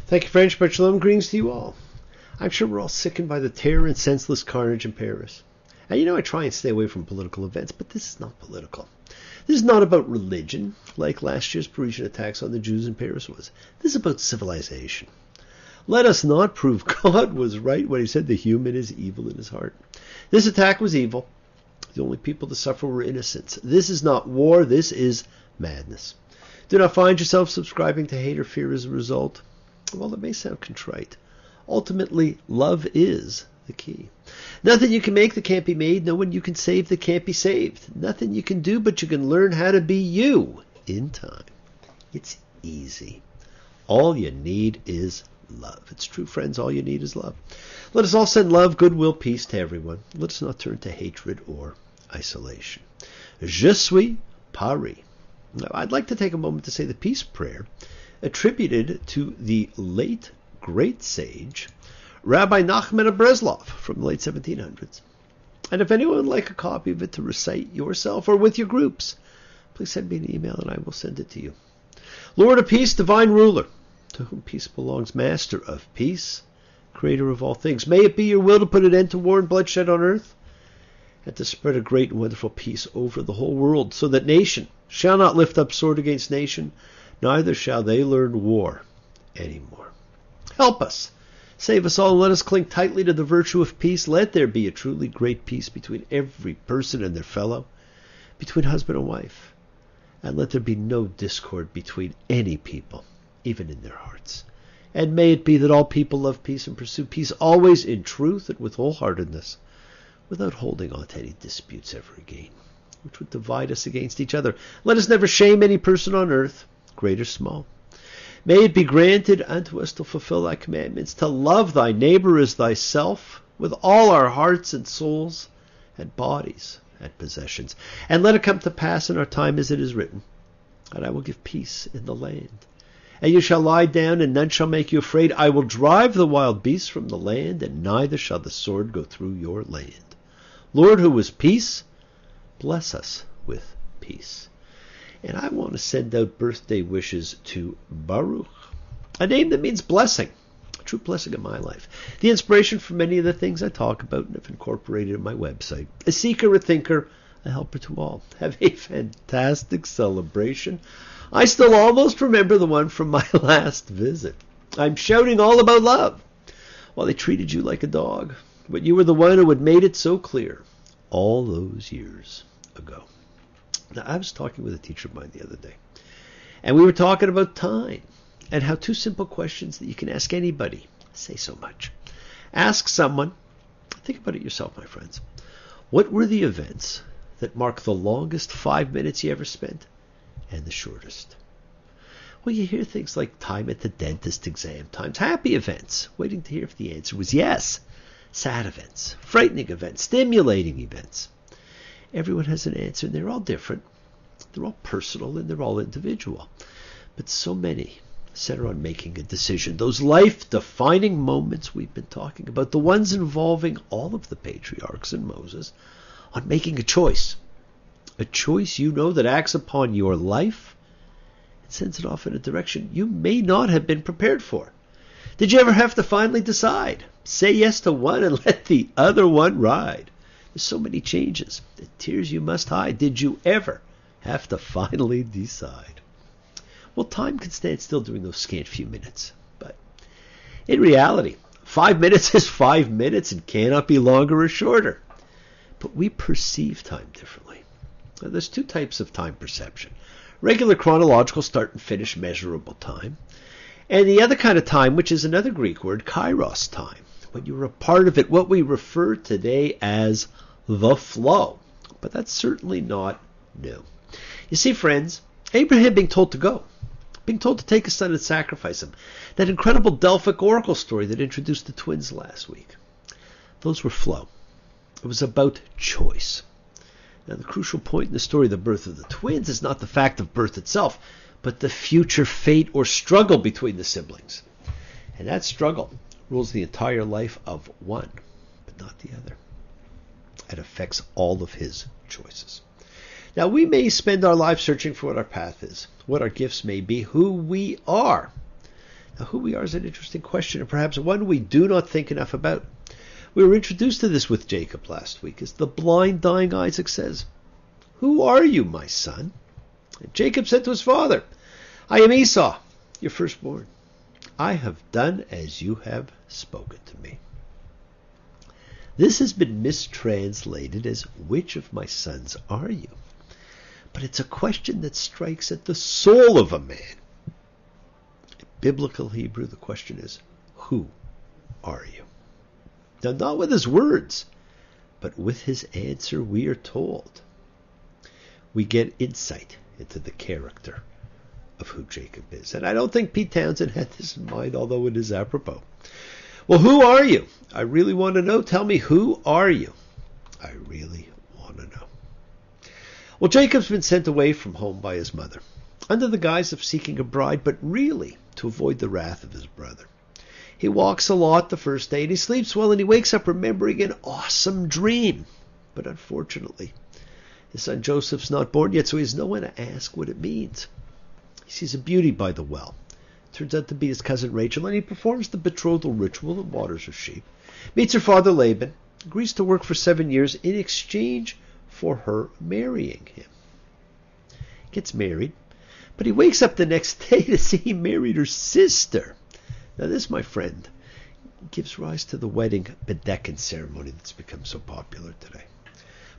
Thank you, French, but shalom, greetings to you all. I'm sure we're all sickened by the terror and senseless carnage in Paris. And I try and stay away from political events, but this is not political. This is not about religion, like last year's Parisian attacks on the Jews in Paris was. This is about civilization. Let us not prove God was right when he said the human is evil in his heart. This attack was evil. The only people to suffer were innocents. This is not war, this is madness. Do not find yourself subscribing to hate or fear as a result. Well, it may sound contrite. Ultimately, love is the key. Nothing you can make that can't be made. No one you can save that can't be saved. Nothing you can do, but you can learn how to be you in time. It's easy. All you need is love. It's true, friends. All you need is love. Let us all send love, goodwill, peace to everyone. Let us not turn to hatred or isolation. Je suis Paris. Now, I'd like to take a moment to say the peace prayer attributed to the late great sage Rabbi Nachman of Breslov from the late 1700s. And if anyone would like a copy of it to recite yourself or with your groups, please send me an email and I will send it to you. Lord of peace, divine ruler, to whom peace belongs, master of peace, creator of all things, may it be your will to put an end to war and bloodshed on earth, and to spread a great and wonderful peace over the whole world, so that nation shall not lift up sword against nation, neither shall they learn war anymore. Help us. Save us all, and let us cling tightly to the virtue of peace. Let there be a truly great peace between every person and their fellow, between husband and wife. And let there be no discord between any people, even in their hearts. And may it be that all people love peace and pursue peace always in truth and with wholeheartedness, without holding on to any disputes ever again, which would divide us against each other. Let us never shame any person on earth, great or small. May it be granted unto us to fulfill thy commandments, to love thy neighbor as thyself, with all our hearts and souls and bodies and possessions. And let it come to pass in our time as it is written, and I will give peace in the land. And you shall lie down, and none shall make you afraid. I will drive the wild beasts from the land, and neither shall the sword go through your land. Lord, who is peace, bless us with peace. And I want to send out birthday wishes to Baruch, a name that means blessing, a true blessing in my life. The inspiration for many of the things I talk about and have incorporated in my website. A seeker, a thinker, a helper to all. Have a fantastic celebration. I still almost remember the one from my last visit. I'm shouting all about love. Well, they treated you like a dog, but you were the one who had made it so clear all those years ago. Now, I was talking with a teacher of mine the other day, and we were talking about time and how two simple questions that you can ask anybody say so much. Ask someone, think about it yourself, my friends, what were the events that mark the longest 5 minutes you ever spent and the shortest? Well, you hear things like time at the dentist, exam times, happy events, waiting to hear if the answer was yes, sad events, frightening events, stimulating events. Everyone has an answer, and they're all different. They're all personal, and they're all individual. But so many center on making a decision. Those life-defining moments we've been talking about, the ones involving all of the patriarchs and Moses, on making a choice. A choice that acts upon your life and sends it off in a direction you may not have been prepared for. Did you ever have to finally decide? Say yes to one and let the other one ride. There's so many changes. The tears you must hide. Did you ever have to finally decide? Well, time can stand still during those scant few minutes. But in reality, 5 minutes is 5 minutes and cannot be longer or shorter. But we perceive time differently. Now, there's two types of time perception. Regular chronological start and finish measurable time. And the other kind of time, which is another Greek word, kairos time. When you're a part of it, what we refer today as the flow. But that's certainly not new. You see, friends, Abraham being told to go, being told to take his son and sacrifice him, that incredible Delphic oracle story that introduced the twins last week, those were flow. It was about choice. Now, the crucial point in the story of the birth of the twins is not the fact of birth itself, but the future fate or struggle between the siblings. And that struggle rules the entire life of one, but not the other. It affects all of his choices. Now, we may spend our lives searching for what our path is, what our gifts may be, who we are. Now, who we are is an interesting question, and perhaps one we do not think enough about. We were introduced to this with Jacob last week, as the blind, dying Isaac says, "Who are you, my son?" And Jacob said to his father, "I am Esau, your firstborn. I have done as you have spoken to me." This has been mistranslated as, "Which of my sons are you?" But it's a question that strikes at the soul of a man. In biblical Hebrew, the question is, who are you? Now, not with his words, but with his answer, we are told. We get insight into the character of who Jacob is. And I don't think Pete Townsend had this in mind, although it is apropos. Well, who are you? I really want to know. Tell me, who are you? I really want to know. Well, Jacob's been sent away from home by his mother, under the guise of seeking a bride, but really to avoid the wrath of his brother. He walks a lot the first day, and he sleeps well, and he wakes up remembering an awesome dream. But unfortunately, his son Joseph's not born yet, so he has no one to ask what it means. He sees a beauty by the well. Turns out to be his cousin Rachel, and he performs the betrothal ritual and waters her sheep. Meets her father Laban, agrees to work for 7 years in exchange for her marrying him. Gets married, but he wakes up the next day to see he married her sister. Now this, my friend, gives rise to the wedding bedecking ceremony that's become so popular today.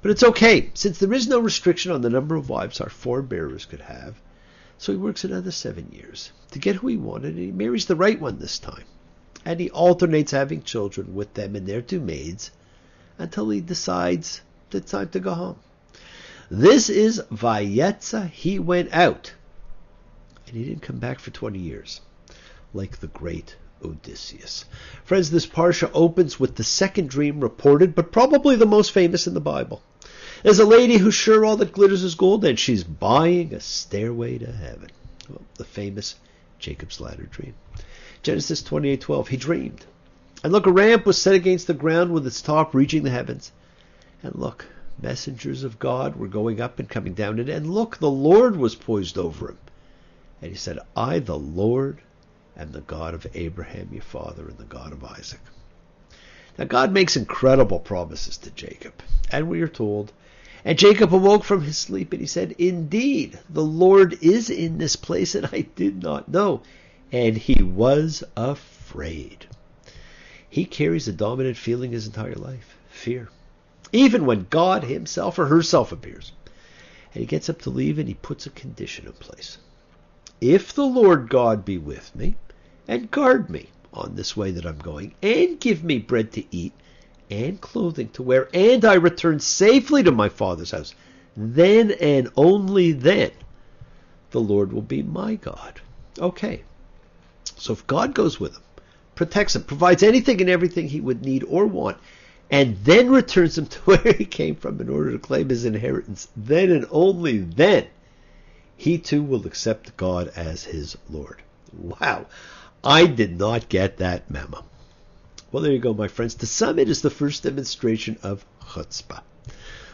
But it's okay, since there is no restriction on the number of wives our forebearers could have. So he works another 7 years to get who he wanted, and he marries the right one this time. And he alternates having children with them and their 2 maids until he decides it's time to go home. This is Vayetza, he went out. And he didn't come back for 20 years, like the great Odysseus. Friends, this parsha opens with the second dream reported, but probably the most famous in the Bible. There's a lady who's sure all that glitters is gold, and she's buying a stairway to heaven. Well, the famous Jacob's ladder dream. Genesis 28:12, he dreamed. And look, a ramp was set against the ground with its top reaching the heavens. And look, messengers of God were going up and coming down. And look, the Lord was poised over him. And he said, "I, the Lord, am the God of Abraham, your father, and the God of Isaac." Now, God makes incredible promises to Jacob. And we are told, and Jacob awoke from his sleep, and he said, "Indeed, the Lord is in this place, and I did not know." And he was afraid. He carries a dominant feeling his entire life, fear. Even when God himself or herself appears. And he gets up to leave, and he puts a condition in place. "If the Lord God be with me, and guard me on this way that I'm going, and give me bread to eat, and clothing to wear, and I return safely to my father's house, then and only then the Lord will be my God." Okay. So if God goes with him, protects him, provides anything and everything he would need or want, and then returns him to where he came from in order to claim his inheritance, then and only then he too will accept God as his Lord. Wow. I did not get that memo. Well, there you go, my friends. To some, it is the first demonstration of chutzpah,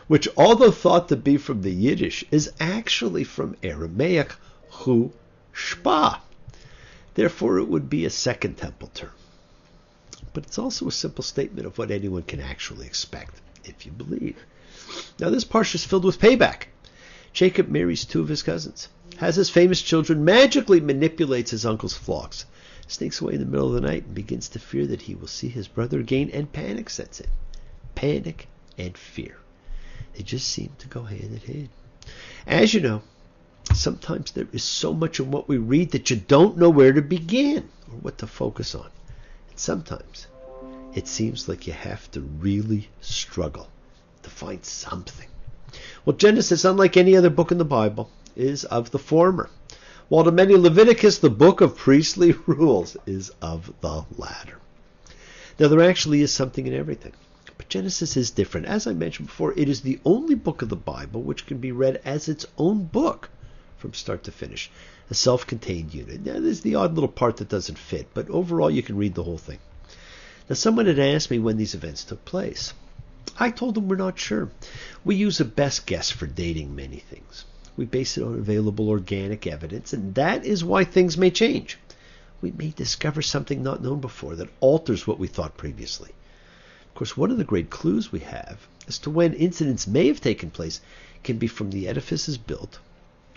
which, although thought to be from the Yiddish, is actually from Aramaic hu shpa. Therefore, it would be a Second Temple term. But it's also a simple statement of what anyone can actually expect, if you believe. Now, this parsha is filled with payback. Jacob marries 2 of his cousins, has his famous children, magically manipulates his uncle's flocks, sneaks away in the middle of the night, and begins to fear that he will see his brother again, and panic sets in. Panic and fear. They just seem to go hand in hand. As you know, sometimes there is so much in what we read that you don't know where to begin or what to focus on. And sometimes it seems like you have to really struggle to find something. Well, Genesis, unlike any other book in the Bible, is of the former, while to many Leviticus, the book of priestly rules, is of the latter. Now, there actually is something in everything. But Genesis is different. As I mentioned before, it is the only book of the Bible which can be read as its own book from start to finish, a self-contained unit. Now, there's the odd little part that doesn't fit, but overall you can read the whole thing. Now, someone had asked me when these events took place. I told them we're not sure. We use a best guess for dating many things. We base it on available organic evidence, and that is why things may change. we may discover something not known before that alters what we thought previously. Of course, one of the great clues we have as to when incidents may have taken place can be from the edifices built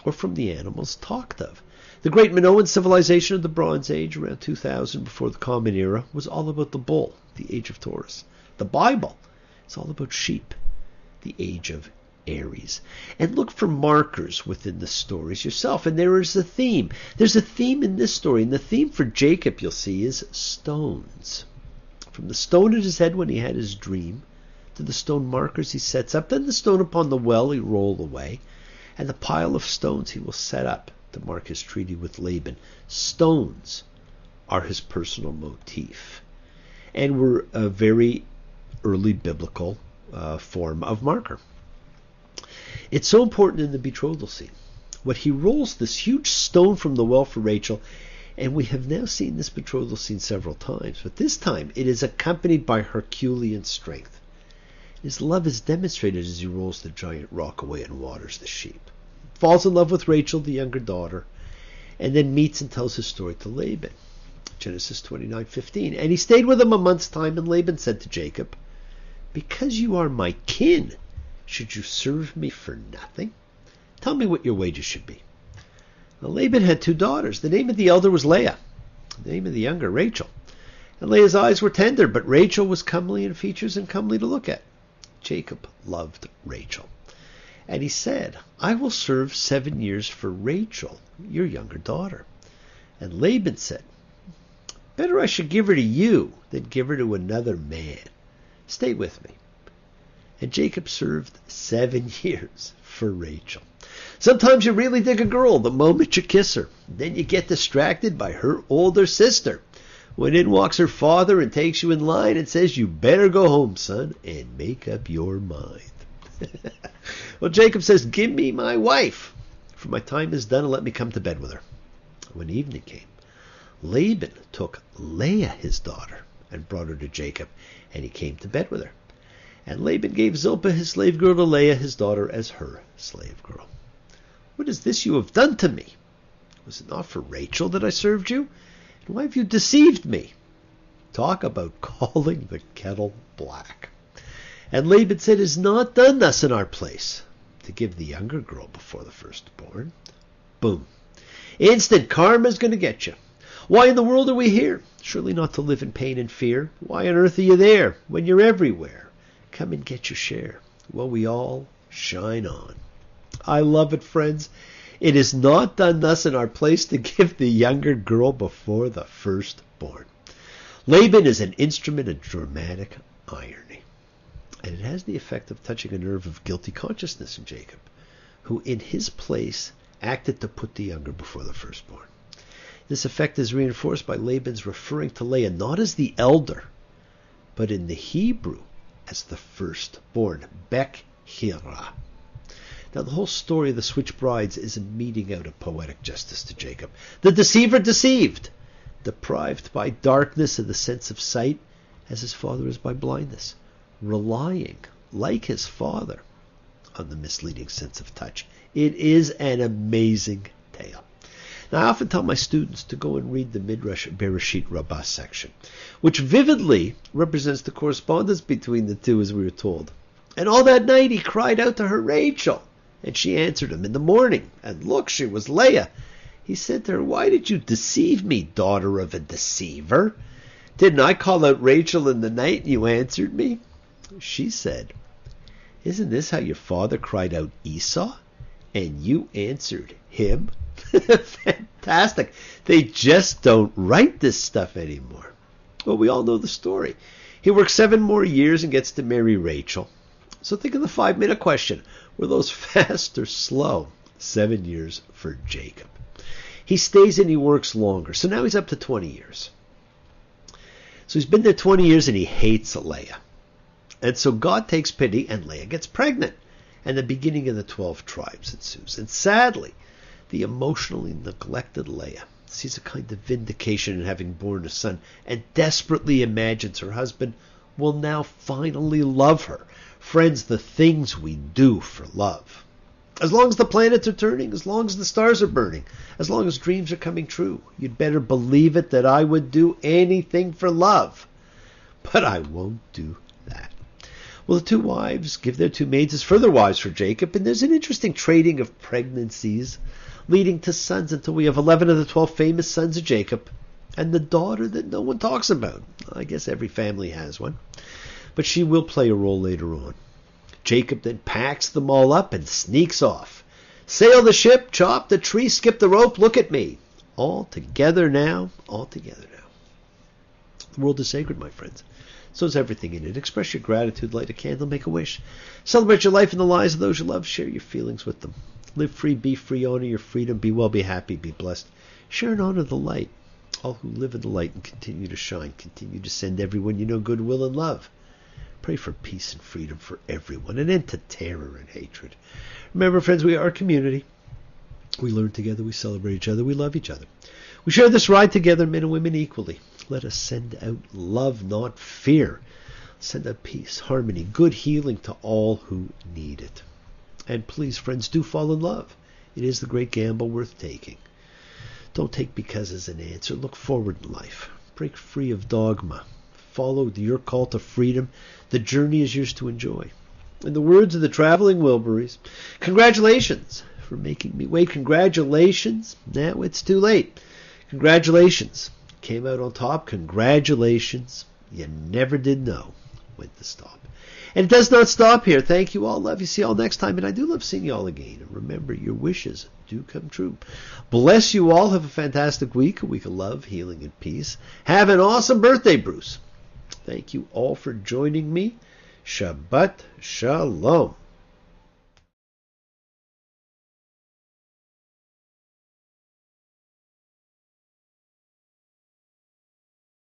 or from the animals talked of. The great Minoan civilization of the Bronze Age, around 2000 before the Common Era, was all about the bull, the age of Taurus. The Bible is all about sheep, the age of Aries. And look for markers within the stories yourself. And there is a theme. There's a theme in this story. And the theme for Jacob, you'll see, is stones. From the stone at his head when he had his dream, to the stone markers he sets up, then the stone upon the well he rolled away, and the pile of stones he will set up to mark his treaty with Laban. Stones are his personal motif, and were a very early biblical form of marker. It's so important in the betrothal scene. What he rolls this huge stone from the well for Rachel, and we have now seen this betrothal scene several times, but this time it is accompanied by Herculean strength. His love is demonstrated as he rolls the giant rock away and waters the sheep. Falls in love with Rachel, the younger daughter, and then meets and tells his story to Laban. Genesis 29:15. And he stayed with him a month's time, and Laban said to Jacob, "Because you are my kin, should you serve me for nothing? Tell me what your wages should be." Now, Laban had 2 daughters. The name of the elder was Leah, the name of the younger Rachel. And Leah's eyes were tender, but Rachel was comely in features and comely to look at. Jacob loved Rachel. And he said, "I will serve 7 years for Rachel, your younger daughter." And Laban said, "Better I should give her to you than give her to another man. Stay with me." And Jacob served 7 years for Rachel. Sometimes you really dig a girl the moment you kiss her. Then you get distracted by her older sister, when in walks her father and takes you in line and says, "You better go home, son, and make up your mind." Well, Jacob says, "Give me my wife, for my time is done, and let me come to bed with her." When evening came, Laban took Leah, his daughter, and brought her to Jacob, and he came to bed with her. And Laban gave Zilpah, his slave girl, to Leah, his daughter, as her slave girl. "What is this you have done to me? Was it not for Rachel that I served you? And why have you deceived me?" Talk about calling the kettle black. And Laban said, "It is not done thus in our place, to give the younger girl before the firstborn." Boom. Instant karma's going to get you. Why in the world are we here? Surely not to live in pain and fear. Why on earth are you there when you're everywhere? Come and get your share. Well, we all shine on. I love it, friends. It is not done thus in our place, to give the younger girl before the firstborn. Laban is an instrument of dramatic irony, and it has the effect of touching a nerve of guilty consciousness in Jacob, who in his place acted to put the younger before the firstborn. This effect is reinforced by Laban's referring to Leah not as the elder, but in the Hebrew as the firstborn, Bechira. Now, the whole story of the switch brides is a meting out of poetic justice to Jacob. The deceiver deceived, deprived by darkness of the sense of sight, as his father is by blindness, relying, like his father, on the misleading sense of touch. It is an amazing tale. Now, I often tell my students to go and read the Midrash Bereshit Rabbah section, which vividly represents the correspondence between the two, as we were told. "And all that night he cried out to her, 'Rachel.' And she answered him in the morning, and look, she was Leah. He said to her, 'Why did you deceive me, daughter of a deceiver? Didn't I call out Rachel in the night, and you answered me?' She said, 'Isn't this how your father cried out Esau, and you answered him?'" Fantastic. They just don't write this stuff anymore. Well, we all know the story. He works 7 more years and gets to marry Rachel. So think of the 5-minute question. Were those fast or slow? 7 years for Jacob. He stays and he works longer. So now he's up to 20 years. So he's been there 20 years and he hates Leah. And so God takes pity and Leah gets pregnant. And the beginning of the 12 tribes ensues. And sadly, the emotionally neglected Leah sees a kind of vindication in having born a son and desperately imagines her husband will now finally love her. Friends, the things we do for love. As long as the planets are turning, as long as the stars are burning, as long as dreams are coming true, you'd better believe it that I would do anything for love. But I won't do that. Well, the two wives give their two maids as further wives for Jacob, and there's an interesting trading of pregnancies leading to sons until we have 11 of the 12 famous sons of Jacob and the daughter that no one talks about. I guess every family has one, but she will play a role later on. Jacob then packs them all up and sneaks off. Sail the ship, chop the tree, skip the rope, look at me. All together now, all together now. The world is sacred, my friends. So is everything in it. Express your gratitude, light a candle, make a wish. Celebrate your life and the lives of those you love. Share your feelings with them. Live free, be free, honor your freedom. Be well, be happy, be blessed. Share and honor the light. All who live in the light and continue to shine. Continue to send everyone you know goodwill and love. Pray for peace and freedom for everyone, an end to terror and hatred. Remember, friends, we are a community. We learn together, we celebrate each other, we love each other. We share this ride together, men and women equally. Let us send out love, not fear. Send out peace, harmony, good healing to all who need it. And please, friends, do fall in love. It is the great gamble worth taking. Don't take because as an answer. Look forward in life. Break free of dogma. Follow your call to freedom. The journey is yours to enjoy. In the words of the Traveling Wilburys, congratulations for making me wait. Congratulations. Now it's too late. Congratulations. Came out on top. Congratulations. You never did know when to stop. And it does not stop here. Thank you all. Love you. See you all next time. And I do love seeing you all again. And remember, your wishes do come true. Bless you all. Have a fantastic week. A week of love, healing, and peace. Have an awesome birthday, Bruce. Thank you all for joining me. Shabbat Shalom.